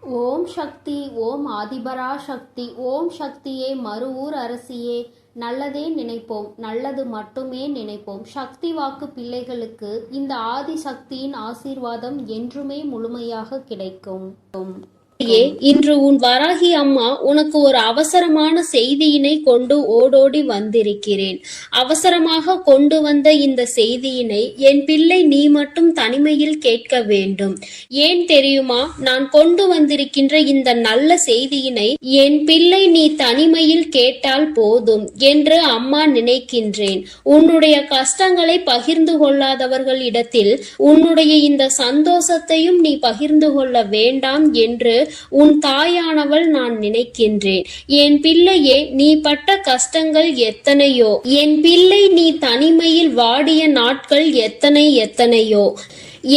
ஓம் சக்தி, ஓம் ஆதிபரா சக்தி, ஓம் சக்தியே, மறுவூர் அரசியே. நல்லதே நினைப்போம், நல்லது மட்டுமே நினைப்போம். சக்தி வாக்கு பிள்ளைகளுக்கு இந்த ஆதி சக்தியின் ஆசீர்வாதம் என்றுமே முழுமையாக கிடைக்கும். இன்று உன் வராகி அம்மா உனக்கு ஒரு அவசரமான செய்தியினை கொண்டு ஓடோடி வந்திருக்கிறேன். அவசரமாக கொண்டு வந்த இந்த செய்தியினை என் பிள்ளை நீ மட்டும் தனிமையில் கேட்க வேண்டும். ஏன் தெரியுமா? நான் கொண்டு வந்திருக்கின்ற இந்த நல்ல செய்தியினை என் பிள்ளை நீ தனிமையில் கேட்டால் போதும் என்று அம்மா நினைக்கின்றேன். உன்னுடைய கஷ்டங்களை பகிர்ந்து கொள்ளாதவர்கள் இடத்தில் உன்னுடைய இந்த சந்தோஷத்தையும் நீ பகிர்ந்து கொள்ள வேண்டாம் என்று உன் தாயானவள் நான் நினைக்கின்றேன். என் பிள்ளையே, நீ பட்ட கஷ்டங்கள் எத்தனையோ, என் பிள்ளை நீ தனிமையில் வாடிய நாட்கள் எத்தனையோ.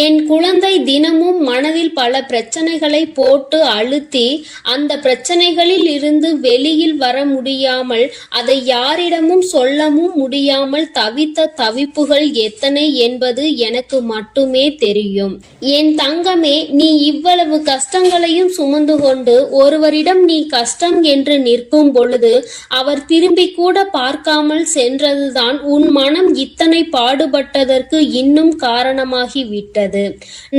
என் குழந்தை தினமும் மனதில் பல பிரச்சனைகளை போட்டு அழுத்தி அந்த பிரச்சனைகளில் இருந்து வெளியில் வர முடியாமல் அதை யாரிடமும் சொல்லவும் முடியாமல் தவித்த தவிப்புகள் எத்தனை என்பது எனக்கு மட்டுமே தெரியும். என் தங்கமே, நீ இவ்வளவு கஷ்டங்களையும் சுமந்து கொண்டு ஒருவரிடம் நீ கஷ்டம் என்று நிற்கும் பொழுது அவர் திரும்பி கூட பார்க்காமல் சென்றதுதான் உன் மனம் இத்தனை பாடுபட்டதற்கு இன்னும் காரணமாகிவிட்டது.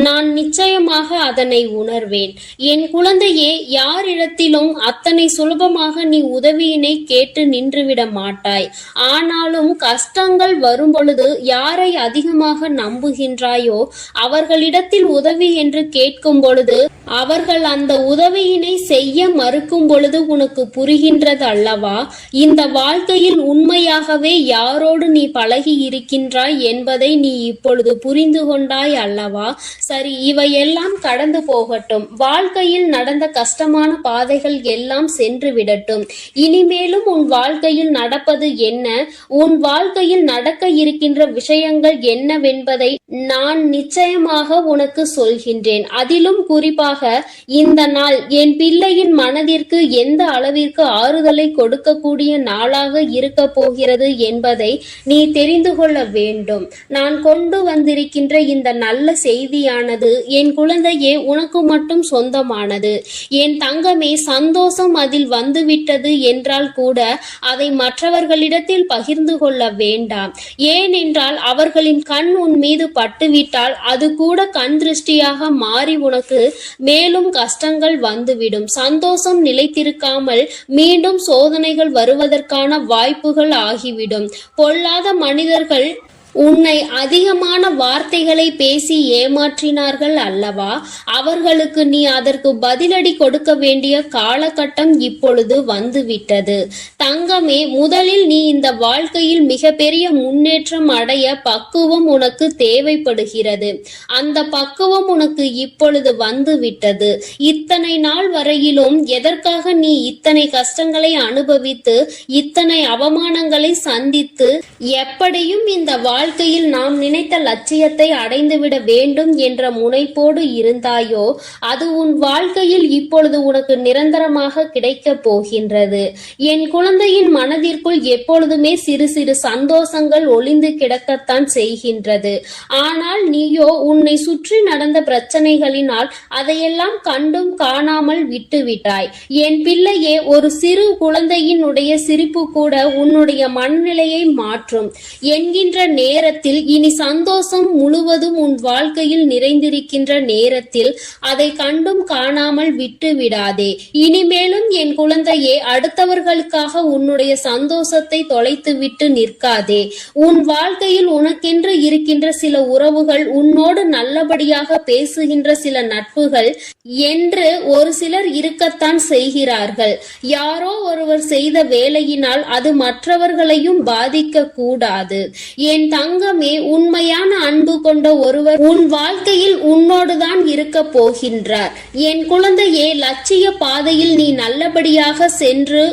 நான் நிச்சயமாக அதனை உணர்வேன். என் குழந்தையே, யாரிடத்திலும் அத்தனை சுலபமாக நீ உதவியினை கேட்டு நின்றுவிட மாட்டாய். ஆனாலும் கஷ்டங்கள் வரும் பொழுது யாரை அதிகமாக நம்புகின்றாயோ அவர்களிடத்தில் உதவி என்று கேட்கும் பொழுது அவர்கள் அந்த உதவியினை செய்ய மறுக்கும் பொழுது உனக்கு புரிகின்றது அல்லவா? இந்த வாழ்க்கையில் உண்மையாகவே யாரோடு நீ பழகி இருக்கின்றாய் என்பதை நீ இப்பொழுது புரிந்து கொண்டாய் அல்லவா? சரி, இவையெல்லாம் கடந்து போகட்டும். வாழ்க்கையில் நடந்த கஷ்டமான பாதைகள் எல்லாம் சென்று விடட்டும். இனிமேலும் உன் வாழ்க்கையில் நடப்பது என்ன, உன் வாழ்க்கையில் நடக்க இருக்கின்ற விஷயங்கள் என்னவென்பதை நான் நிச்சயமாக உனக்கு சொல்கின்றேன். அதிலும் குறிப்பாக இந்த நாள் என் பிள்ளையின் மனதிற்கு எந்த அளவிற்கு ஆறுதலை கொடுக்கக்கூடிய நாளாக இருக்க போகிறது என்பதை நீ தெரிந்து கொள்ள வேண்டும். நான் கொண்டு வந்திருக்கின்ற இந்த நல்ல செய்தியானது என் குழந்தையே உனக்கு மட்டும் சொந்தமானது. என் தங்கமே, சந்தோஷம் அதில் வந்துவிட்டது என்றால் கூட அதை மற்றவர்களிடத்தில் பகிர்ந்து கொள்ள வேண்டாம். ஏனென்றால் அவர்களின் கண் உன் மீது பட்டுவிட்டால் அது கூட கண் திருஷ்டியாக மாறி உனக்கு மேலும் கஷ்டங்கள் வந்துவிடும். சந்தோஷம் நிலைத்திருக்காமல் மீண்டும் சோதனைகள் வருவதற்கான வாய்ப்புகள் ஆகிவிடும். பொல்லாத மனிதர்கள் உன்னை அதிகமான வார்த்தைகளை பேசி ஏமாற்றினார்கள் அல்லவா? அவர்களுக்கு நீ அதற்கு பதிலடி கொடுக்க வேண்டிய காலகட்டம் இப்பொழுது வந்துவிட்டது. தங்கமே, முதலில் நீ இந்த வாழ்க்கையில் மிகப்பெரிய முன்னேற்றம் அடைய பக்குவம் உனக்கு தேவைப்படுகிறது. அந்த பக்குவம் உனக்கு இப்பொழுது வந்துவிட்டது. இத்தனை நாள் வரையிலும் எதற்காக நீ இத்தனை கஷ்டங்களை அனுபவித்து இத்தனை அவமானங்களை சந்தித்து எப்படியும் இந்த வாழ்க்கையில் நாம் நினைத்த லட்சியத்தை அடைந்துவிட வேண்டும் என்ற முனைப்போடு இருந்தாயோ அது உன் வாழ்க்கையில் இப்பொழுது உனக்கு நிரந்தரமாக கிடைக்க போகின்றது. என் குழந்தையின் மனதிற்குள் எப்பொழுதுமே சிறு சிறு சந்தோஷங்கள் ஒளிந்து கிடக்கத்தான் செய்கின்றது. ஆனால் நீயோ உன்னை சுற்றி நடந்த பிரச்சனைகளினால் அதையெல்லாம் கண்டும் காணாமல் விட்டுவிட்டாய். என் பிள்ளையே, ஒரு சிறு குழந்தையினுடைய சிரிப்பு கூட உன்னுடைய மனநிலையை மாற்றும் என்கின்ற நேரத்தில் இனி சந்தோஷம் முழுவதும் உன் வாழ்க்கையில் நிறைந்திருக்கின்ற நேரத்தில் அதை கண்டும் காணாமல் விட்டு விடாதே. இனிமேலும் என் குழந்தையே, அடுத்தவர்களுக்காக உன்னுடைய சந்தோஷத்தை தொலைத்து விட்டு நிற்காதே. உன் வாழ்க்கையில் உனக்கென்று இருக்கின்ற சில உறவுகள், உன்னோடு நல்லபடியாக பேசுகின்ற சில நட்புகள் என்று ஒரு சிலர் இருக்கத்தான் செய்கிறார்கள். யாரோ ஒருவர் செய்த வேலையினால் அது மற்றவர்களையும் பாதிக்க கூடாது. என் தங்கமே, உண்மையான அன்பு கொண்ட ஒருவர் உன் வாழ்க்கையில் உன்னோடுதான் இருக்க போகின்றார். என் குழந்தையே, லட்சிய பாதையில் நீ நல்லபடியாக சென்று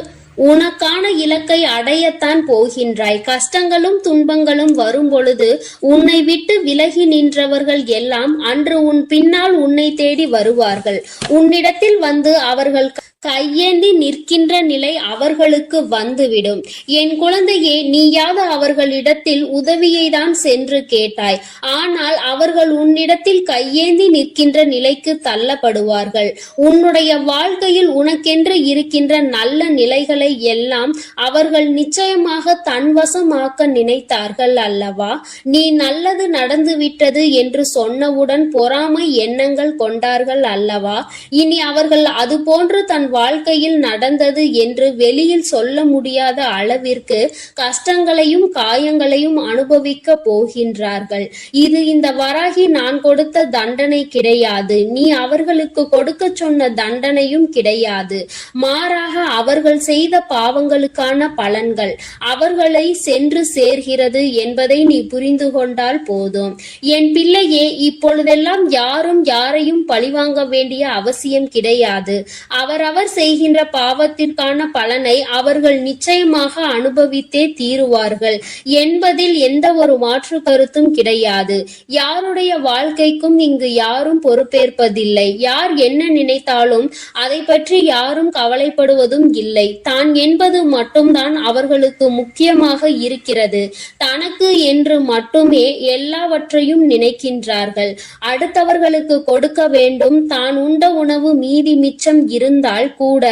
உனக்கான இலக்கை அடையத்தான் போகின்றாய். கஷ்டங்களும் துன்பங்களும் வரும் பொழுது உன்னை விட்டு விலகி நின்றவர்கள் எல்லாம் அன்று உன் பின்னால் உன்னை தேடி வருவார்கள். உன்னிடத்தில் வந்து அவர்கள் கையேந்தி நிற்கின்ற நிலை அவர்களுக்கு வந்துவிடும். என் குழந்தையே, நீயாவது அவர்களிடத்தில் உதவியை தான் சென்று கேட்டாய். ஆனால் அவர்கள் உன்னிடத்தில் கையேந்தி நிற்கின்ற நிலைக்கு தள்ளப்படுவார்கள். உன்னுடைய வாழ்க்கையில் உனக்கென்று இருக்கின்ற நல்ல நிலைகளை எல்லாம் அவர்கள் நிச்சயமாக தன்வசமாக்க நினைத்தார்கள் அல்லவா? நீ நல்லது நடந்துவிட்டது என்று சொன்னவுடன் பொறாமை எண்ணங்கள் கொண்டார்கள் அல்லவா? இனி அவர்கள் அது போன்று தன் வாழ்க்கையில் நடந்தது என்று வெளியில் சொல்ல முடியாத அளவிற்கு கஷ்டங்களையும் காயங்களையும் அனுபவிக்க போகின்றார்கள். இது இந்த வராகி நான் கொடுத்த தண்டனை கிடையாது. நீ அவர்களுக்கு கொடுக்க சொன்ன தண்டனையும் கிடையாது. மாறாக அவர்கள் செய்த பாவங்களுக்கான பலன்கள் அவர்களை சென்று சேர்கிறது என்பதை நீ புரிந்து கொண்டால் போதும். என் பிள்ளையே, இப்பொழுதெல்லாம் யாரும் யாரையும் பழிவாங்க வேண்டிய அவசியம் கிடையாது. அவரவர் செய்கின்ற பாவத்திற்கான பலனை அவர்கள் நிச்சயமாக அனுபவித்தே தீருவார்கள் என்பதில் எந்த ஒரு மாற்று கருத்தும் கிடையாது. யாருடைய வாழ்க்கைக்கும் இங்கு யாரும் பொறுப்பேற்பதில்லை. யார் என்ன நினைத்தாலும் அதை பற்றி யாரும் கவலைப்படுவதும் இல்லை. தான் என்பது மட்டும்தான் அவர்களுக்கு முக்கியமாக இருக்கிறது. தனக்கு என்று மட்டுமே எல்லாவற்றையும் நினைக்கின்றார்கள். அடுத்தவர்களுக்கு கொடுக்க வேண்டும். தான் உண்ட உணவு மீதி மிச்சம் இருந்தால் கூட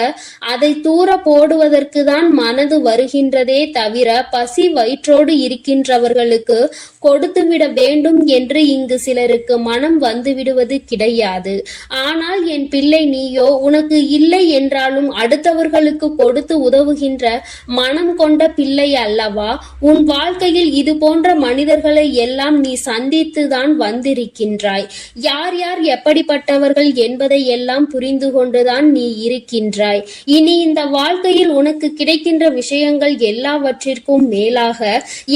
அதை தூர போடுவதற்கு தான் மனது வருகின்றதே தவிர பசி வயிற்றோடு இருக்கின்றவர்களுக்கு கொடுத்துவிட வேண்டும் என்று இங்கு சிலருக்கு மனம் வந்துவிடுவது கிடையாது. ஆனால் என் பிள்ளை, நீயோ உனக்கு இல்லை என்றாலும் அடுத்தவர்களுக்கு கொடுத்து உதவுகின்ற மனம் கொண்ட பிள்ளை அல்லவா? உன் வாழ்க்கையில் இது போன்ற மனிதர்களை எல்லாம் நீ சந்தித்துதான் வந்திருக்கின்றாய். யார் யார் எப்படிப்பட்டவர்கள் என்பதை எல்லாம் புரிந்து கொண்டுதான் நீ இருக்கின்றாய். இனி இந்த வாழ்க்கையில் உனக்கு கிடைக்கின்ற விஷயங்கள் எல்லாவற்றிற்கும் மேலாக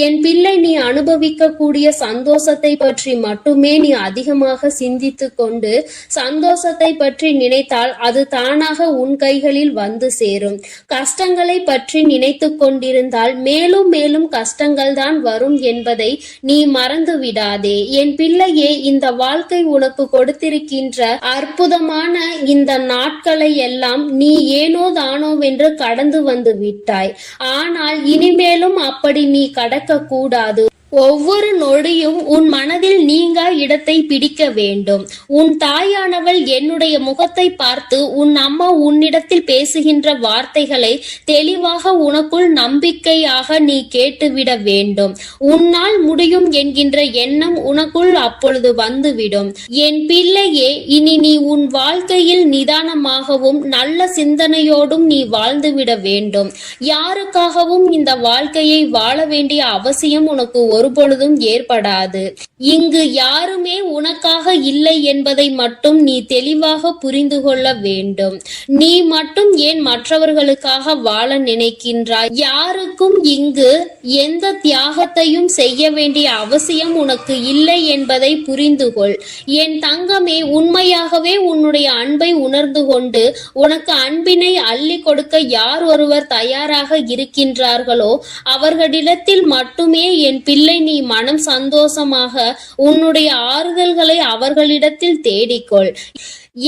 என் பிள்ளை, நீ அனுபவிக்க கூடிய சந்தோஷத்தை பற்றி மட்டுமே நீ அதிகமாக சிந்தித்து கொண்டு சந்தோஷத்தை பற்றி நினைத்தால் அது தானாக உன் கைகளில் வந்து சேரும். கஷ்டங்களை பற்றி நினைத்து கொண்டிருந்தால் மேலும் மேலும் கஷ்டங்கள் தான் வரும் என்பதை நீ மறந்து விடாதே. என் பிள்ளையே, இந்த வாழ்க்கை உனக்கு கொடுத்திருக்கின்ற அற்புதமான இந்த நாட்களை எல்லாம் நீ ஏனோ தானோவென்று கடந்து வந்து விட்டாய். ஆனால் இனிமேலும் அப்படி நீ கடக்க கூடாது. ஒவ்வொரு நொடியும் உன் மனதில் நீங்கா இடத்தை பிடிக்க வேண்டும். உன் தாயானவள் என்னுடைய முகத்தை பார்த்து உன் அம்மா உன்னிடத்தில் பேசுகின்ற வார்த்தைகளை தெளிவாக உனக்குள் நம்பிக்கையாக நீ கேட்டுவிட வேண்டும். உன்னால் முடியும் என்கின்ற எண்ணம் உனக்குள் அப்பொழுது வந்துவிடும். என் பிள்ளையே, இனி நீ உன் வாழ்க்கையில் நிதானமாகவும் நல்ல சிந்தனையோடும் நீ வாழ்ந்துவிட வேண்டும். யாருக்காகவும் இந்த வாழ்க்கையை வாழ வேண்டிய அவசியம் உனக்கு ஒருபொழுதும் ஏற்படாது. இங்கு யாருமே உனக்காக இல்லை என்பதை மட்டும் நீ தெளிவாக புரிந்து கொள்ள வேண்டும். நீ மட்டும் ஏன் மற்றவர்களுக்காக வாழ நினைக்கின்றாய்? யாருக்கும் இங்கு எந்த தியாகத்தையும் செய்ய வேண்டிய அவசியம் உனக்கு இல்லை என்பதை புரிந்து கொள். என் தங்கமே, உண்மையாகவே உன்னுடைய அன்பை உணர்ந்து கொண்டு உனக்கு அன்பினை அள்ளி கொடுக்க யார் ஒருவர் தயாராக இருக்கின்றார்களோ அவர்களிடத்தில் மட்டுமே என் பிள்ளை நீ மனம் சந்தோஷமாக உன்னுடைய ஆறுதல்களை அவர்களிடத்தில் தேடிக்கொள்.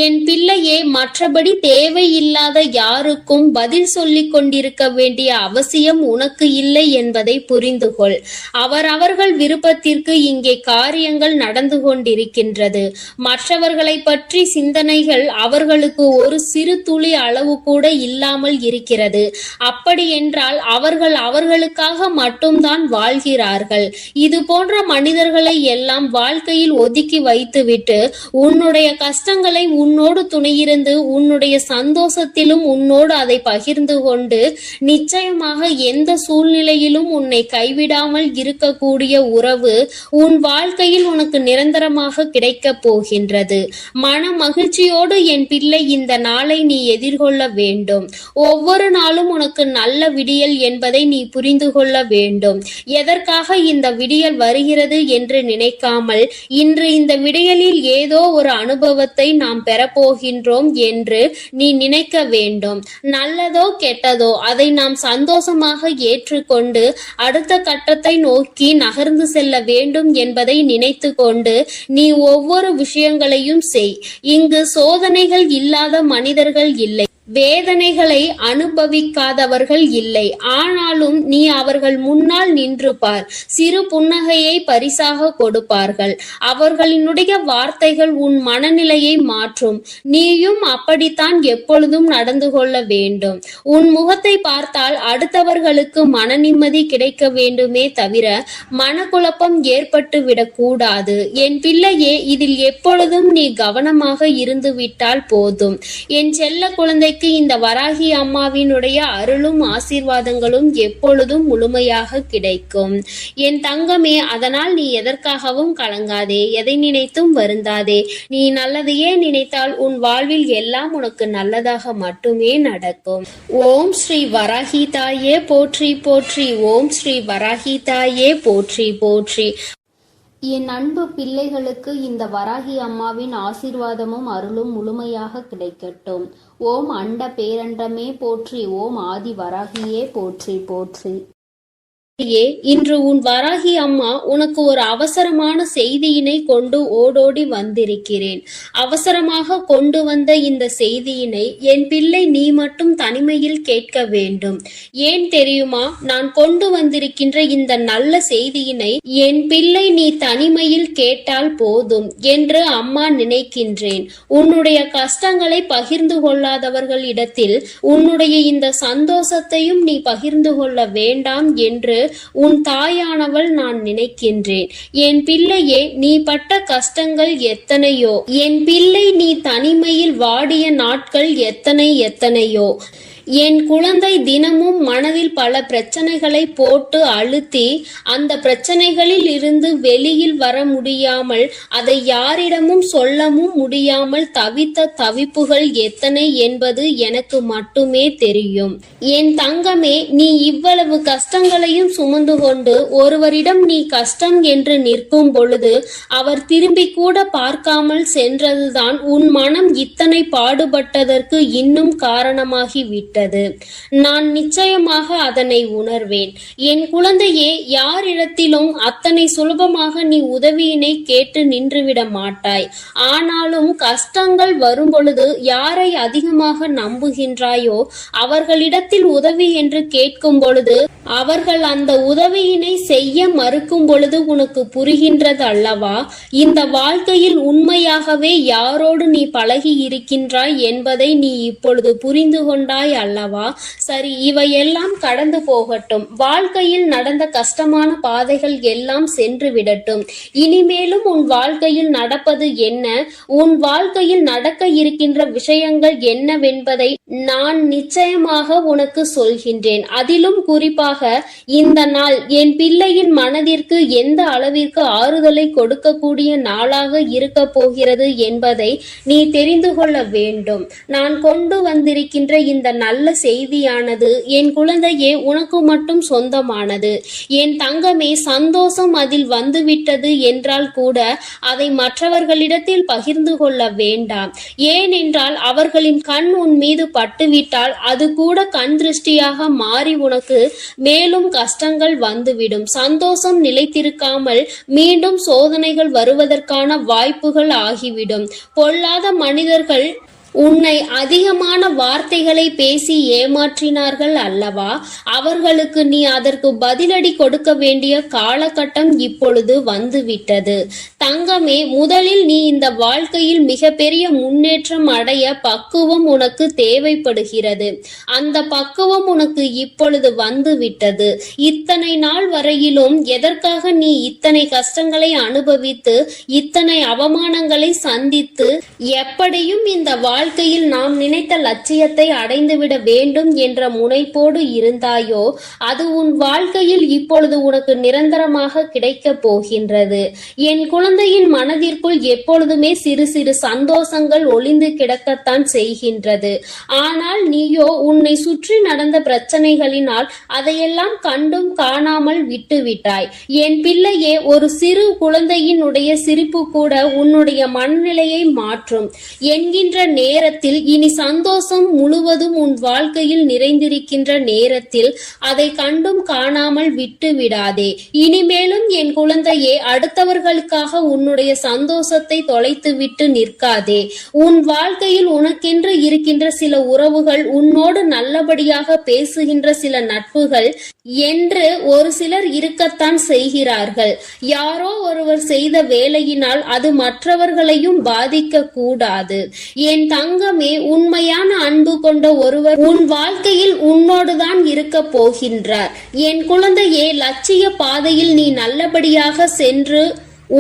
என் பிள்ளையே, மற்றபடி தேவையில்லாத யாருக்கும் பதில் சொல்லிக் கொண்டிருக்க வேண்டிய அவசியம் உனக்கு இல்லை என்பதை புரிந்து கொள். அவரவர்கள் விருப்பத்திற்கு இங்கே காரியங்கள் நடந்து கொண்டிருக்கின்றது. மற்றவர்களை பற்றி சிந்தனைகள் அவர்களுக்கு ஒரு சிறு துளி அளவு கூட இல்லாமல் இருக்கிறது. அப்படி என்றால் அவர்கள் அவர்களுக்காக மட்டும்தான் வாழ்கிறார்கள். இது போன்ற மனிதர்களை எல்லாம் வாழ்க்கையில் ஒதுக்கி வைத்துவிட்டு உன்னுடைய கஷ்டங்களை உன்னோடு துணையிருந்து உன்னுடைய சந்தோஷத்திலும் உன்னோடு அதை பகிர்ந்து கொண்டு நிச்சயமாக எந்த சூழ்நிலையிலும் உன்னை கைவிடாமல் இருக்கக்கூடிய உறவு உன் வாழ்க்கையில் உனக்கு நிரந்தரமாக கிடைக்கப் போகின்றது. மன மகிழ்ச்சியோடு என் பிள்ளை இந்த நாளை நீ எதிர்கொள்ள வேண்டும். ஒவ்வொரு நாளும் உனக்கு நல்ல விடியல் என்பதை நீ புரிந்து கொள்ள வேண்டும். எதற்காக இந்த விடியல் வருகிறது என்று நினைக்காமல் இன்று இந்த விடியலில் ஏதோ ஒரு அனுபவத்தை நாம் பெறப்போகின்றோம் என்று நீ நினைக்க வேண்டும். நல்லதோ கெட்டதோ அதை நாம் சந்தோஷமாக ஏற்றுக்கொண்டு அடுத்த கட்டத்தை நோக்கி நகர்ந்து செல்ல வேண்டும் என்பதை நினைத்து கொண்டு நீ ஒவ்வொரு விஷயங்களையும் செய். இங்கு சோதனைகள் இல்லாத மனிதர்கள் இல்லை. வேதனைகளை அனுபவிக்காதவர்கள் இல்லை. ஆனாலும் நீ அவர்கள் முன்னால் நின்று பார். சிறு புன்னகையை பரிசாக கொடுப்பார்கள். அவர்களினுடைய வார்த்தைகள் உன் மனநிலையை மாற்றும். நீயும் அப்படித்தான் எப்பொழுதும் நடந்து கொள்ள வேண்டும். உன் முகத்தை பார்த்தால் அடுத்தவர்களுக்கு மன நிம்மதி கிடைக்க வேண்டுமே தவிர மனக்குழப்பம் ஏற்பட்டு விடக்கூடாது. என் பிள்ளையே, இதில் எப்பொழுதும் நீ கவனமாக இருந்து விட்டால் போதும். என் செல்ல குழந்தைக்கு இந்த வராகி அம்மாவினுடைய அருளும் ஆசீர்வாதங்களும் எப்பொழுதும் முழுமையாக கிடைக்கும். என் தங்கமே, அதனால் நீ எதற்காகவும் கலங்காதே, எதை நினைத்தும் வருந்தாதே. நீ நல்லதையே நினைத்தால் உன் வாழ்வில் எல்லாம் உனக்கு நல்லதாக மட்டுமே நடக்கும். ஓம் ஸ்ரீ வராகி தாயே போற்றி போற்றி. ஓம் ஸ்ரீ வராகி தாயே போற்றி போற்றி. என் அன்பு பிள்ளைகளுக்கு இந்த வராகி அம்மாவின் ஆசீர்வாதமும் அருளும் முழுமையாக கிடைக்கட்டும். ஓம் அண்ட பேரண்டமே போற்றி. ஓம் ஆதி வராகியே போற்றி போற்றி. இன்று உன் வராகி அம்மா உனக்கு ஒரு அவசரமான செய்தியினை கொண்டு ஓடோடி வந்திருக்கிறேன். அவசரமாக கொண்டு வந்த இந்த செய்தியினை என் பிள்ளை நீ மட்டும் தனிமையில் கேட்க வேண்டும். ஏன் தெரியுமா? நான் கொண்டு வந்திருக்கின்ற இந்த நல்ல செய்தியினை என் பிள்ளை நீ தனிமையில் கேட்டால் போதும் என்று அம்மா நினைக்கின்றேன். உன்னுடைய கஷ்டங்களை பகிர்ந்து கொள்ளாதவர்களிடத்தில் உன்னுடைய இந்த சந்தோஷத்தையும் நீ பகிர்ந்து கொள்ள வேண்டாம் என்று உன் தாயானவள் நான் நினைக்கின்றேன். என் பிள்ளையே, நீ பட்ட கஷ்டங்கள் எத்தனையோ. என் பிள்ளை நீ தனிமையில் வாடிய நாட்கள் எத்தனையோ. என் குழந்தை தினமும் மனதில் பல பிரச்சனைகளை போட்டு அழுத்தி அந்த பிரச்சனைகளில் இருந்து வெளியில் வர முடியாமல் அதை யாரிடமும் சொல்லவும் முடியாமல் தவித்த தவிப்புகள் எத்தனை என்பது எனக்கு மட்டுமே தெரியும். என் தங்கமே, நீ இவ்வளவு கஷ்டங்களையும் சுமந்து கொண்டு ஒருவரிடம் நீ கஷ்டம் என்று நிற்கும் பொழுது அவர் திரும்பி கூட பார்க்காமல் சென்றதுதான் உன் மனம் இத்தனை பாடுபட்டதற்கு இன்னும் காரணமாகிவிட்டது. நான் நிச்சயமாக அதனை உணர்வேன். என் குழந்தையே, யாரிடத்திலும் அத்தனை சுலபமாக நீ உதவியினை கேட்டு நின்றுவிட மாட்டாய். ஆனாலும் கஷ்டங்கள் வரும் பொழுது யாரை அதிகமாக நம்புகின்றாயோ அவர்களிடத்தில் உதவி என்று கேட்கும் பொழுது அவர்கள் அந்த உதவியினை செய்ய மறுக்கும் பொழுது உனக்கு புரிகின்றது அல்லவா? இந்த வாழ்க்கையில் உண்மையாகவே யாரோடு நீ பழகி இருக்கின்றாய் என்பதை நீ இப்பொழுது புரிந்து கொண்டாய் அல்லவா? சரி, இவையெல்லாம் கடந்து போகட்டும். வாழ்க்கையில் நடந்த கஷ்டமான பாதைகள் எல்லாம் சென்று விடட்டும். இனிமேலும் உன் வாழ்க்கையில் நடப்பது என்ன, உன் வாழ்க்கையில் நடக்க இருக்கின்ற விஷயங்கள் என்னவென்பதை நான் நிச்சயமாக உனக்கு சொல்கின்றேன். அதிலும் குறிப்பாக இந்த நாள் என் பிள்ளையின் மனதிற்கு எந்த அளவிற்கு ஆறுதலை கொடுக்கக்கூடிய நாளாக இருக்க போகிறது என்பதை நீ தெரிந்து கொள்ள வேண்டும். நான் கொண்டு வந்திருக்கின்ற இந்த நல்ல செய்தியானது என் குழந்தையே உனக்கு மட்டும் சொந்தமானது. என் தங்கமே, சந்தோஷம் அதில் வந்துவிட்டது என்றால் கூட அதை மற்றவர்களிடத்தில் பகிர்ந்து கொள்ள வேண்டாம். ஏனென்றால் அவர்களின் கண் உன் மீது பட்டுவிட்டால் அது கூட கண் திருஷ்டியாக மாறி உனக்கு மேலும் கஷ்டங்கள் வந்துவிடும். சந்தோஷம் நிலைத்திருக்காமல் மீண்டும் சோதனைகள் வருவதற்கான வாய்ப்புகள் ஆகிவிடும். பொல்லாத மனிதர்கள் உன்னை அதிகமான வார்த்தைகளை பேசி ஏமாற்றினார்கள் அல்லவா? அவர்களுக்கு நீ அதற்கு பதிலடி கொடுக்க வேண்டிய காலகட்டம் இப்பொழுது வந்துவிட்டது. தங்கமே, முதலில் நீ இந்த வாழ்க்கையில் மிகப்பெரிய முன்னேற்றம் அடைய பக்குவம் உனக்கு தேவைப்படுகிறது. அந்த பக்குவம் உனக்கு இப்பொழுது வந்துவிட்டது. இத்தனை நாள் வரையிலும் எதற்காக நீ இத்தனை கஷ்டங்களை அனுபவித்து இத்தனை அவமானங்களை சந்தித்து எப்படியும் இந்த வாழ்க்கையில் நாம் நினைத்த லட்சியத்தை அடைந்துவிட வேண்டும் என்ற முனைப்போடு இருந்தாயோ அது உன் வாழ்க்கையில் இப்பொழுது உனக்கு நிரந்தரமாக கிடைக்க போகின்றது. என் குழந்தையின் மனதிற்குள் எப்பொழுதுமே சிறு சிறு சந்தோஷங்கள் ஒளிந்து கிடக்கத்தான் செய்கின்றது. ஆனால் நீயோ உன்னை சுற்றி நடந்த பிரச்சனைகளினால் அதையெல்லாம் கண்டும் காணாமல் விட்டுவிட்டாய். என் பிள்ளையே, ஒரு சிறு குழந்தையினுடைய சிரிப்பு கூட உன்னுடைய மனநிலையை மாற்றும் என்கின்ற நேரத்தில் இனி சந்தோஷம் முழுவதும் உன் வாழ்க்கையில் நிறைந்திருக்கின்ற நேரத்தில் அதை கண்டும் காணாமல் விட்டு விடாதே. இனிமேலும் என் குழந்தையே, அடுத்தவர்களுக்காக உன்னுடைய சந்தோஷத்தை தொலைத்து விட்டு நிற்காதே. உன் வாழ்க்கையில் உனக்கென்று இருக்கின்ற சில உறவுகள், உன்னோடு நல்லபடியாக பேசுகின்ற சில நட்புகள் என்று ஒரு சிலர் இருக்கத்தான் செய்கிறார்கள். யாரோ ஒருவர் செய்த வேலையினால் அது மற்றவர்களையும் பாதிக்க கூடாது. என் தங்கமே, உண்மையான அன்பு கொண்ட ஒருவர் உன் வாழ்க்கையில் உன்னோடுதான் இருக்க போகின்றார். என் குழந்தையே, லட்சிய பாதையில் நீ நல்லபடியாக சென்று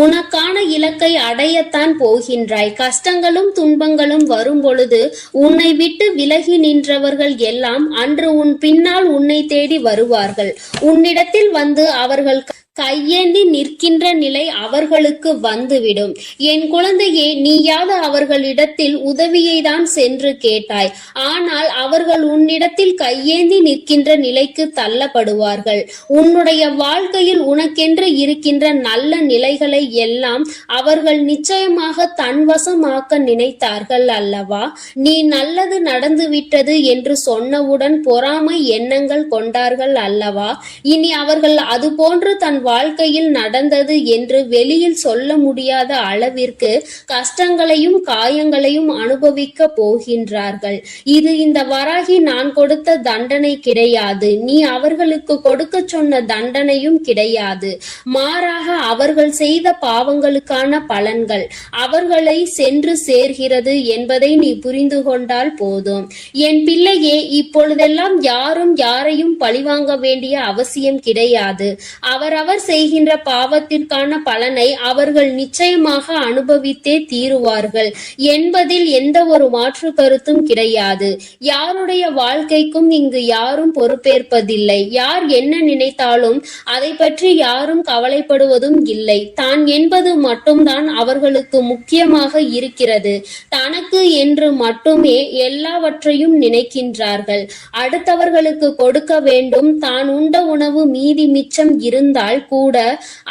உனக்கான இலக்கை அடையத்தான் போகின்றாய். கஷ்டங்களும் துன்பங்களும் வரும் பொழுது உன்னை விட்டு விலகி நின்றவர்கள் எல்லாம் அன்று உன் பின்னால் உன்னை தேடி வருவார்கள். உன்னிடத்தில் வந்து அவர்கள் கையேந்தி நிற்கின்ற நிலை அவர்களுக்கு வந்துவிடும். என் குழந்தையே, நீயாவது அவர்களிடத்தில் உதவியை தான் சென்று கேட்டாய். ஆனால் அவர்கள் உன்னிடத்தில் கையேந்தி நிற்கின்ற நிலைக்கு தள்ளப்படுவார்கள். உன்னுடைய வாழ்க்கையில் உனக்கென்று இருக்கின்ற நல்ல நிலைகளை எல்லாம் அவர்கள் நிச்சயமாக தன்வசமாக்க நினைத்தார்கள் அல்லவா? நீ நல்லது நடந்துவிட்டது என்று சொன்னவுடன் பொறாமை எண்ணங்கள் கொண்டார்கள் அல்லவா? இனி அவர்கள் அது போன்று தன் வாழ்க்கையில் நடந்தது என்று வெளியில் சொல்ல முடியாத அளவிற்கு கஷ்டங்களையும் காயங்களையும் அனுபவிக்க போகின்றார்கள். இது இந்த வராகி நான் கொடுத்த தண்டனை கிடையாது. நீ அவர்களுக்கு கொடுக்க சொன்ன தண்டனையும் கிடையாது. மாறாக அவர்கள் செய்த பாவங்களுக்கான பலன்கள் அவர்களை சென்று சேர்கிறது என்பதை நீ புரிந்து கொண்டால் போதும். என் பிள்ளையே, இப்பொழுதெல்லாம் யாரும் யாரையும் பழிவாங்க வேண்டிய அவசியம் கிடையாது. அவரவர் செய்கின்ற பாவத்திற்கான பலனை அவர்கள் நிச்சயமாக அனுபவித்தே தீருவார்கள் என்பதில் எந்த ஒரு மாற்று கருத்தும் கிடையாது. யாருடைய வாழ்க்கைக்கும் இங்கு யாரும் பொறுப்பேற்பதில்லை. யார் என்ன நினைத்தாலும் அதை பற்றி யாரும் கவலைப்படுவதும் இல்லை. தான் என்பது மட்டும்தான் அவர்களுக்கு முக்கியமாக இருக்கிறது. தனக்கு என்று மட்டுமே எல்லாவற்றையும் நினைக்கின்றார்கள். அடுத்தவர்களுக்கு கொடுக்க வேண்டும். தான் உண்ட உணவு மீதி மிச்சம் இருந்தால் கூட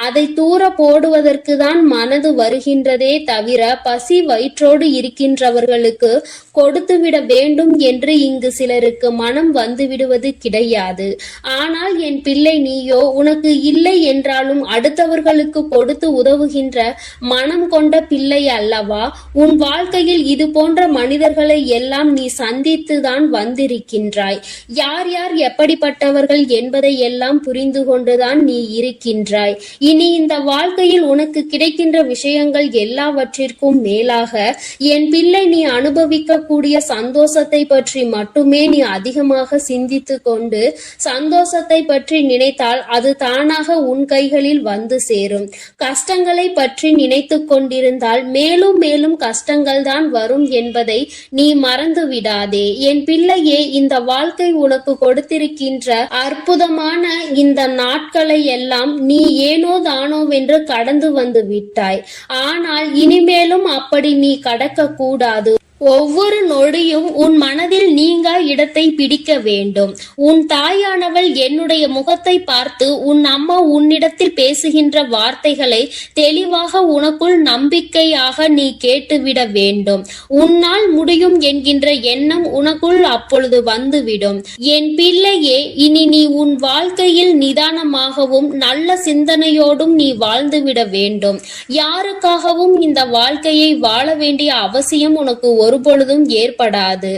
அதை தூர போடுவதற்கு தான் மனது வருகின்றதே தவிர பசி வயிற்றோடு இருக்கின்றவர்களுக்கு கொடுத்துவிட வேண்டும் என்று இங்கு சிலருக்கு மனம் வந்துவிடுவது கிடையாது. ஆனால் என் பிள்ளை, நீயோ உனக்கு இல்லை என்றாலும் அடுத்தவர்களுக்கு கொடுத்து உதவுகின்ற மனம் கொண்ட பிள்ளை அல்லவா? உன் வாழ்க்கையில் இது போன்ற மனிதர்களை எல்லாம் நீ சந்தித்துதான் வந்திருக்கின்றாய். யார் யார் எப்படிப்பட்டவர்கள் என்பதை எல்லாம் புரிந்து கொண்டுதான் நீ இருக்கின்றாய். இனி இந்த வாழ்க்கையில் உனக்கு கிடைக்கின்ற விஷயங்கள் எல்லாவற்றிற்கும் மேலாக என் பிள்ளை, நீ அனுபவிக்கக்கூடிய சந்தோஷத்தை பற்றி மட்டுமே நீ அதிகமாக சிந்தித்து கொண்டு சந்தோஷத்தை பற்றி நினைத்தால் அது தானாக உன் கைகளில் வந்து சேரும். கஷ்டங்களை பற்றி நினைத்து கொண்டிருந்தால் மேலும் மேலும் கஷ்டங்கள் தான் வரும் என்பதை நீ மறந்து விடாதே. என் பிள்ளையே, இந்த வாழ்க்கை உனக்கு கொடுத்திருக்கின்ற அற்புதமான இந்த நாட்களை எல்லாம் நீ ஏனோ தானோவென்று கடந்து வந்து விட்டாய். ஆனால் இனிமேலும் அப்படி நீ கடக்க கூடாது. ஒவ்வொரு நொடியும் உன் மனதில் நீங்கா இடத்தை பிடிக்க வேண்டும். உன் தாயானவள் என்னுடைய முகத்தை பார்த்து உன் அம்மா உன்னிடத்தில் பேசுகின்ற வார்த்தைகளை தெளிவாக உனக்குள் நம்பிக்கையாக நீ கேட்டுவிட வேண்டும். உன்னால் முடியும் என்கின்ற எண்ணம் உனக்குள் அப்பொழுது வந்துவிடும். என் பிள்ளையே, இனி நீ உன் வாழ்க்கையில் நிதானமாகவும் நல்ல சிந்தனையோடும் நீ வாழ்ந்துவிட வேண்டும். யாருக்காகவும் இந்த வாழ்க்கையை வாழ வேண்டிய அவசியம் உனக்கு ஒருபொழுதும் ஏற்படாது.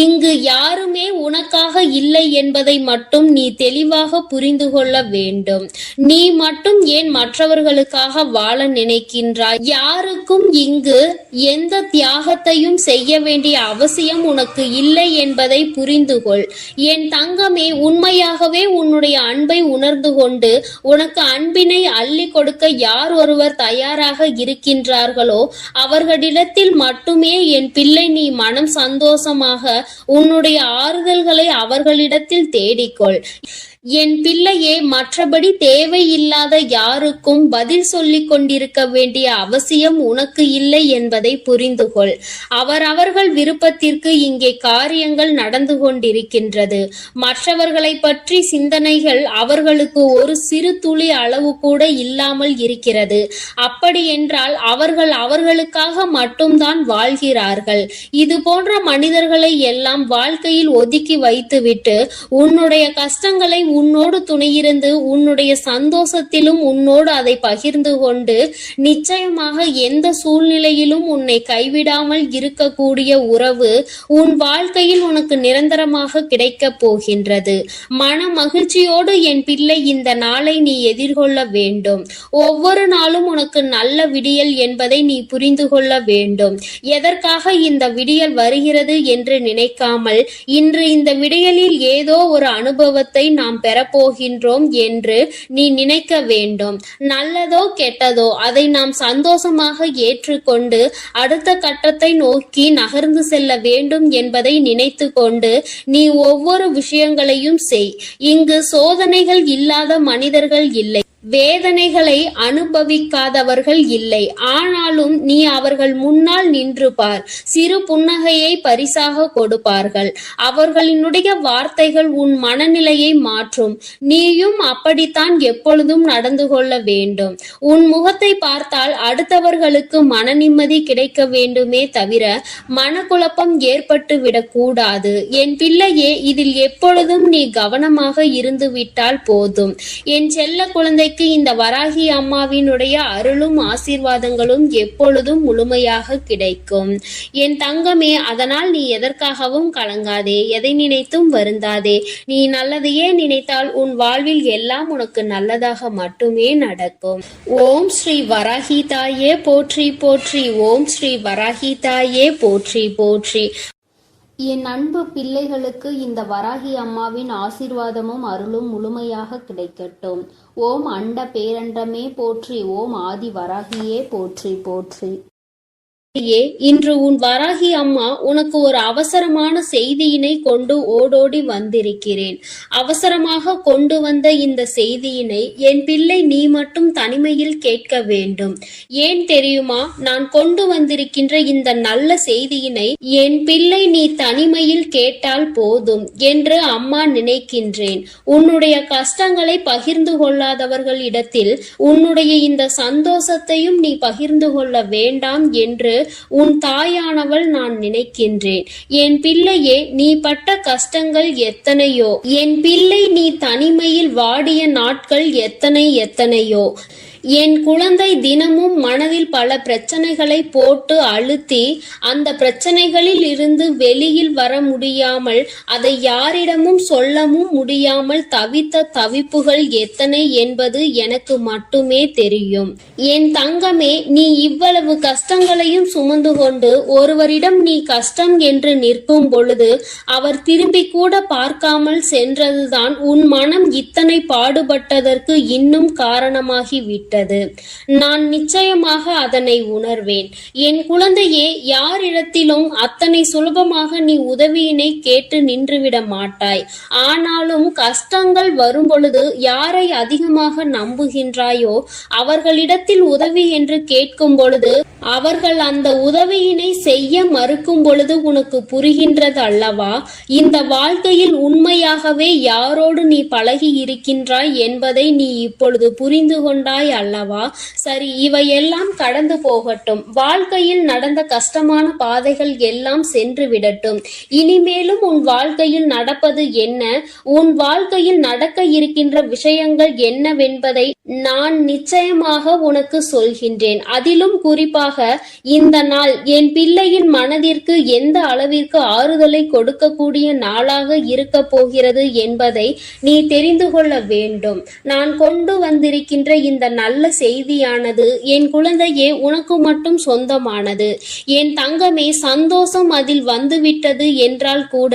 இங்கு யாருமே உனக்காக இல்லை என்பதை மட்டும் நீ தெளிவாக புரிந்து கொள்ள வேண்டும். நீ மட்டும் ஏன் மற்றவர்களுக்காக வாழ நினைக்கின்றாய்? யாருக்கும் இங்கு எந்த தியாகத்தையும் செய்ய வேண்டிய அவசியம் உனக்கு இல்லை என்பதை புரிந்து கொள். என் தங்கமே, உண்மையாகவே உன்னுடைய அன்பை உணர்ந்து கொண்டு உனக்கு அன்பினை அள்ளி கொடுக்க யார் ஒருவர் தயாராக இருக்கின்றார்களோ அவர்களிடத்தில் மட்டுமே என் பிள்ளை நீ மனம் சந்தோஷமாக உன்னுடைய ஆறுதல்களை அவர்களிடத்தில் தேடிக்கொள். என் பிள்ளையே, மற்றபடி தேவையில்லாத யாருக்கும் பதில் சொல்லிக் கொண்டிருக்க வேண்டிய அவசியம் உனக்கு இல்லை என்பதை புரிந்து கொள். அவரவர்கள் விருப்பத்திற்கு இங்கே காரியங்கள் நடந்து கொண்டிருக்கின்றது. மற்றவர்களை பற்றி சிந்தனைகள் அவர்களுக்கு ஒரு சிறு துளி அளவு கூட இல்லாமல் இருக்கிறது. அப்படி என்றால் அவர்கள் அவர்களுக்காக மட்டும்தான் வாழ்கிறார்கள். இது போன்ற மனிதர்களை எல்லாம் வாழ்க்கையில் ஒதுக்கி வைத்துவிட்டு உன்னுடைய கஷ்டங்களை உன்னோடு துணையிருந்து உன்னுடைய சந்தோஷத்திலும் உன்னோடு அதை பகிர்ந்து கொண்டு நிச்சயமாக எந்த சூழ்நிலையிலும் உன்னை கைவிடாமல் இருக்கக்கூடிய உறவு உன் வாழ்க்கையில் உனக்கு நிரந்தரமாக கிடைக்கப் போகின்றது. மன மகிழ்ச்சியோடு என் பிள்ளை இந்த நாளை நீ எதிர்கொள்ள வேண்டும். ஒவ்வொரு நாளும் உனக்கு நல்ல விடியல் என்பதை நீ புரிந்து கொள்ள வேண்டும். எதற்காக இந்த விடியல் வருகிறது என்று நினைக்காமல் இன்று இந்த விடியலில் ஏதோ ஒரு அனுபவத்தை நாம் பெறப்போகின்றோம் என்று நீ நினைக்க வேண்டும். நல்லதோ கெட்டதோ அதை நாம் சந்தோஷமாக ஏற்றுக்கொண்டு அடுத்த கட்டத்தை நோக்கி நகர்ந்து செல்ல வேண்டும் என்பதை நினைத்து கொண்டு நீ ஒவ்வொரு விஷயங்களையும் செய். இங்கு சோதனைகள் இல்லாத மனிதர்கள் இல்லை, வேதனைகளை அனுபவிக்காதவர்கள் இல்லை. ஆனாலும் நீ அவர்கள் முன்னால் நின்று பார். சிறு புன்னகையை பரிசாக கொடுப்பார்கள். அவர்களினுடைய வார்த்தைகள் உன் மனநிலையை மாற்றும். நீயும் அப்படித்தான் எப்பொழுதும் நடந்து கொள்ள வேண்டும். உன் முகத்தை பார்த்தால் அடுத்தவர்களுக்கு மன நிம்மதி கிடைக்க வேண்டுமே தவிர மனக்குழப்பம் ஏற்பட்டு விடக்கூடாது. என் பிள்ளையே, இதில் எப்பொழுதும் நீ கவனமாக இருந்து விட்டால் போதும். என் செல்ல குழந்தை இந்த வராகி அம்மாவினுடைய அருளும் ஆசீர்வாதங்களும் எப்பொழுதும் முழுமையாக கிடைக்கும். என் தங்கமே, அதனால் நீ எதற்காகவும் கலங்காதே, எதை நினைத்தும் வருந்தாதே. நீ நல்லதையே நினைத்தால் உன் வாழ்வில் எல்லாம் உனக்கு நல்லதாக மட்டுமே நடக்கும். ஓம் ஸ்ரீ வராகி தாயே போற்றி போற்றி. ஓம் ஸ்ரீ வராகி தாயே போற்றி போற்றி. என் அன்பு பிள்ளைகளுக்கு இந்த வராகி அம்மாவின் ஆசீர்வாதமும் அருளும் முழுமையாக கிடைக்கட்டும். ஓம் அண்ட பேரண்டமே போற்றி. ஓம் ஆதி வராகியே போற்றி போற்றி. இன்று உன் வராகி அம்மா உனக்கு ஒரு அவசரமான செய்தியினை கொண்டு ஓடோடி வந்திருக்கிறேன். அவசரமாக கொண்டு வந்த இந்த செய்தியினை என் பிள்ளை நீ மட்டும் தனிமையில் கேட்க வேண்டும். ஏன் தெரியுமா? நான் கொண்டு வந்திருக்கின்ற இந்த நல்ல செய்தியினை என் பிள்ளை நீ தனிமையில் கேட்டால் போதும் என்று அம்மா நினைக்கின்றேன். உன்னுடைய கஷ்டங்களை பகிர்ந்து கொள்ளாதவர்களிடத்தில் உன்னுடைய இந்த சந்தோஷத்தையும் நீ பகிர்ந்து கொள்ள வேண்டாம் என்று உன் தாயானவள் நான் நினைக்கின்றேன். என் பிள்ளையே, நீ பட்ட கஷ்டங்கள் எத்தனையோ, என் பிள்ளை நீ தனிமையில் வாடிய நாட்கள் எத்தனையோ. என் குழந்தை தினமும் மனதில் பல பிரச்சனைகளை போட்டு அழுத்தி அந்த பிரச்சனைகளில் இருந்து வெளியில் வர முடியாமல் அதை யாரிடமும் சொல்லவும் முடியாமல் தவித்த தவிப்புகள் எத்தனை என்பது எனக்கு மட்டுமே தெரியும். என் தங்கமே, நீ இவ்வளவு கஷ்டங்களையும் சுமந்து கொண்டு ஒருவரிடம் நீ கஷ்டம் என்று நிற்கும் பொழுது அவர் திரும்பி கூட பார்க்காமல் சென்றதுதான் உன் மனம் இத்தனை பாடுபட்டதற்கு இன்னும் காரணமாகி விட்டது. நான் நிச்சயமாக அதனை உணர்வேன். என் குழந்தையே, யாரிடத்திலும் அத்தனை சுலபமாக நீ உதவியினை கேட்டு நின்றுவிட மாட்டாய். ஆனாலும் கஷ்டங்கள் வரும் பொழுது யாரை அதிகமாக நம்புகின்றாயோ அவர்களிடத்தில் உதவி என்று கேட்கும் பொழுது அவர்கள் அந்த உதவியினை செய்ய மறுக்கும் பொழுது உனக்கு புரிகின்றது அல்லவா? இந்த வாழ்க்கையில் உண்மையாகவே யாரோடு நீ பழகி இருக்கின்றாய் என்பதை நீ இப்பொழுது புரிந்து கொண்டாய் அல்லவா? சரி, இவையெல்லாம் கடந்து போகட்டும். வாழ்க்கையில் நடந்த கஷ்டமான பாதைகள் எல்லாம் சென்று விடட்டும். இனிமேலும் உன் வாழ்க்கையில் நடப்பது என்ன, உன் வாழ்க்கையில் நடக்க இருக்கின்ற விஷயங்கள் என்னவென்பதை நான் நிச்சயமாக உனக்கு சொல்கின்றேன். அதிலும் குறிப்பாக இந்த நாள் என் பிள்ளையின் மனதிற்கு எந்த அளவிற்கு ஆறுதலை கொடுக்கக்கூடிய நாளாக இருக்க போகிறது என்பதை நீ தெரிந்து கொள்ள வேண்டும். நான் கொண்டு வந்திருக்கின்ற இந்த நல்ல செய்தியானது என் குழந்தையே உனக்கு மட்டும் சொந்தமானது. என் தங்கமே, சந்தோஷம் அதில் வந்துவிட்டது என்றால் கூட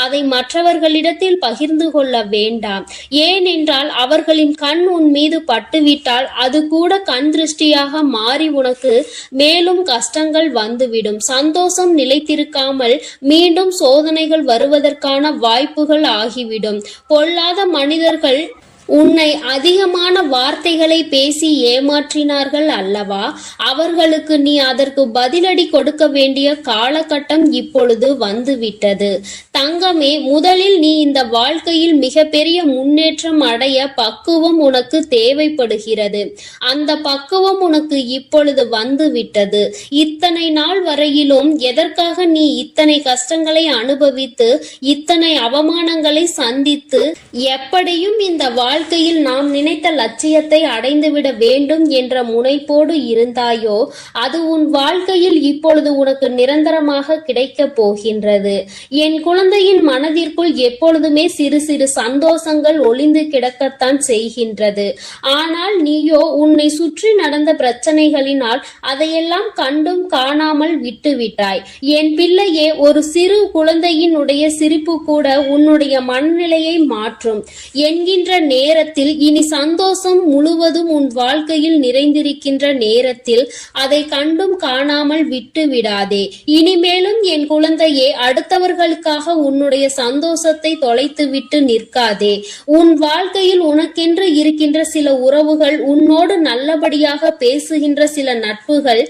அதை மற்றவர்களிடத்தில் பகிர்ந்து கொள்ள வேண்டாம். ஏனென்றால் அவர்களின் கண் உன் மீது பட்டுவிட்டால் அது கூட கண் திருஷ்டியாக மாறி உனக்கு மேலும் கஷ்டங்கள் வந்துவிடும். சந்தோஷம் நிலைத்திருக்காமல் மீண்டும் சோதனைகள் வருவதற்கான வாய்ப்புகள் ஆகிவிடும். பொல்லாத மனிதர்கள் உன்னை அதிகமான வார்த்தைகளை பேசி ஏமாற்றினார்கள் அல்லவா? அவர்களுக்கு நீ அதற்கு பதிலடி கொடுக்க வேண்டிய காலகட்டம் இப்பொழுது வந்துவிட்டது. தங்கமே, முதலில் நீ இந்த வாழ்க்கையில் மிகப்பெரிய முன்னேற்றம் அடைய பக்குவம் உனக்கு தேவைப்படுகிறது. அந்த பக்குவம் உனக்கு இப்பொழுது வந்துவிட்டது. இத்தனை நாள் வரையிலும் எதற்காக நீ இத்தனை கஷ்டங்களை அனுபவித்து இத்தனை அவமானங்களை சந்தித்து எப்படியும் இந்த வாழ்க்கையில் நாம் நினைத்த லட்சியத்தை அடைந்துவிட வேண்டும் என்ற முனைப்போடு இருந்தாயோ, அது உன் வாழ்க்கையில் இப்பொழுது உனக்கு நிரந்தரமாக கிடைக்கப் போகின்றது. என் குழந்தையின் மனதிற்குள் எப்பொழுதுமே சிறு சிறு சந்தோஷங்கள் ஒளிந்து கிடக்கத்தான் செய்கின்றது. ஆனால் நீயோ உன்னை சுற்றி நடந்த பிரச்சனைகளினால் அதையெல்லாம் கண்டும் காணாமல் விட்டுவிட்டாய். என் பிள்ளையே, ஒரு சிறு குழந்தையினுடைய சிரிப்பு கூட உன்னுடைய மனநிலையை மாற்றும் என்கின்ற நேரத்தில் இனி சந்தோஷம் முழுவதும் உன் வாழ்க்கையில் நிறைந்திருக்கின்ற நேரத்தில் அதை கண்டும் காணாமல் விட்டு விடாதே. இனிமேலும் என் குழந்தையே, அடுத்தவர்களுக்காக உன்னுடைய சந்தோஷத்தை தொலைத்து விட்டு நிற்காதே. உன் வாழ்க்கையில் உனக்கென்று இருக்கின்ற சில உறவுகள், உன்னோடு நல்லபடியாக பேசுகின்ற சில நட்புகள்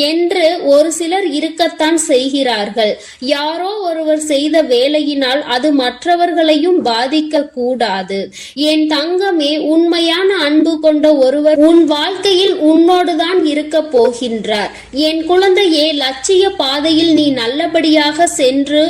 என்று ஒரு சிலர் இருக்கத்தான் செய்கிறார்கள். யாரோ ஒருவர் செய்த வேலையினால் அது மற்றவர்களையும் பாதிக்க கூடாது. என் தங்கமே, உண்மையான அன்பு கொண்ட ஒருவர் உன் வாழ்க்கையில் உன்னோடுதான் இருக்க போகின்றார். என் குழந்தையே, லட்சிய பாதையில் நீ நல்லபடியாக சென்று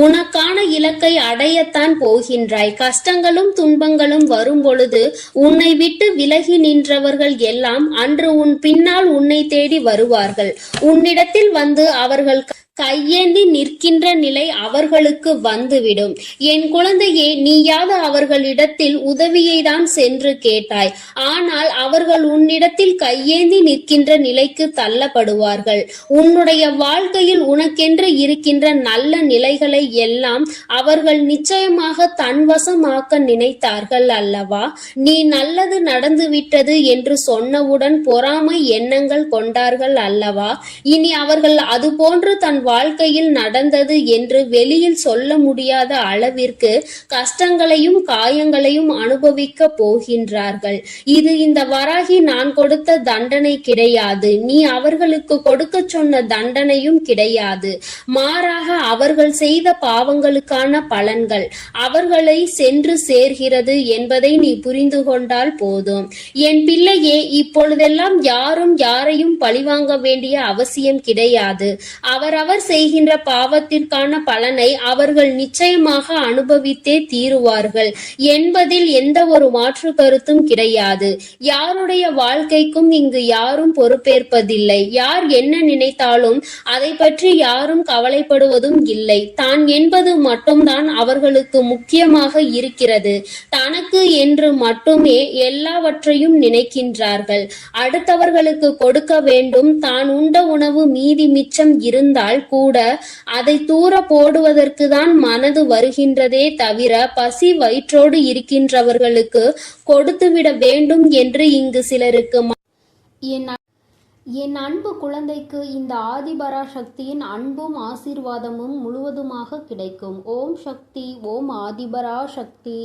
உனக்கான இலக்கை அடையத்தான் போகின்றாய். கஷ்டங்களும் துன்பங்களும் வரும் பொழுது உன்னை விட்டு விலகி நின்றவர்கள் எல்லாம் அன்று உன் பின்னால் உன்னை தேடி வருவார்கள். உன்னிடத்தில் வந்து அவர்கள் கையேந்தி நிற்கின்ற நிலை அவர்களுக்கு வந்துவிடும். என் குழந்தையே, நீயாவது அவர்களிடத்தில் உதவியை தான் சென்று கேட்டாய். ஆனால் அவர்கள் உன்னிடத்தில் கையேந்தி நிற்கின்ற நிலைக்கு தள்ளப்படுவார்கள். உன்னுடைய வாழ்க்கையில் உனக்கென்று இருக்கின்ற நல்ல நிலைகளை எல்லாம் அவர்கள் நிச்சயமாக தன்வசமாக்க நினைத்தார்கள் அல்லவா? நீ நல்லது நடந்துவிட்டது என்று சொன்னவுடன் பொறாமை எண்ணங்கள் கொண்டார்கள் அல்லவா? இனி அவர்கள் அதுபோன்று தன் வாழ்க்கையில் நடந்தது என்று வெளியில் சொல்ல முடியாத அளவிற்கு கஷ்டங்களையும் காயங்களையும் அனுபவிக்க போகின்றார்கள். இது இந்த வராகி நான் கொடுத்த தண்டனை கிடையாது. நீ அவர்களுக்கு கொடுக்க சொன்ன தண்டனையும் கிடையாது. மாறாக அவர்கள் செய்த பாவங்களுக்கான பலன்கள் அவர்களை சென்று சேர்கிறது என்பதை நீ புரிந்து கொண்டால் போதும். என் பிள்ளையே, இப்பொழுதெல்லாம் யாரும் யாரையும் பழிவாங்க வேண்டிய அவசியம் கிடையாது. அவரவர் செய்கின்ற பாவத்திற்கான பலனை அவர்கள் நிச்சயமாக அனுபவித்தே தீருவார்கள் என்பதில் எந்த ஒரு மாற்று கருத்தும் கிடையாது. யாருடைய வாழ்க்கைக்கும் இங்கு யாரும் பொறுப்பேற்பதில்லை. யார் என்ன நினைத்தாலும் அதை பற்றி யாரும் கவலைப்படுவதும் இல்லை. தான் என்பது மட்டும்தான் அவர்களுக்கு முக்கியமாக இருக்கிறது. தனக்கு என்று மட்டுமே எல்லாவற்றையும் நினைக்கின்றார்கள். அடுத்தவர்களுக்கு கொடுக்க வேண்டும். தான் உண்ட உணவு மீதி மிச்சம் இருந்தால் கூட அதை தூர போடுவதற்கு தான் மனது வருகின்றதே தவிர பசி வயிற்றோடு இருக்கின்றவர்களுக்கு கொடுத்துவிட வேண்டும் என்று இங்கு சிலருக்கு என் அன்பு குழந்தைக்கு இந்த ஆதிபராசக்தியின் அன்பும் ஆசீர்வாதமும் முழுவதுமாக கிடைக்கும். ஓம் சக்தி, ஓம் ஆதிபராசக்தி.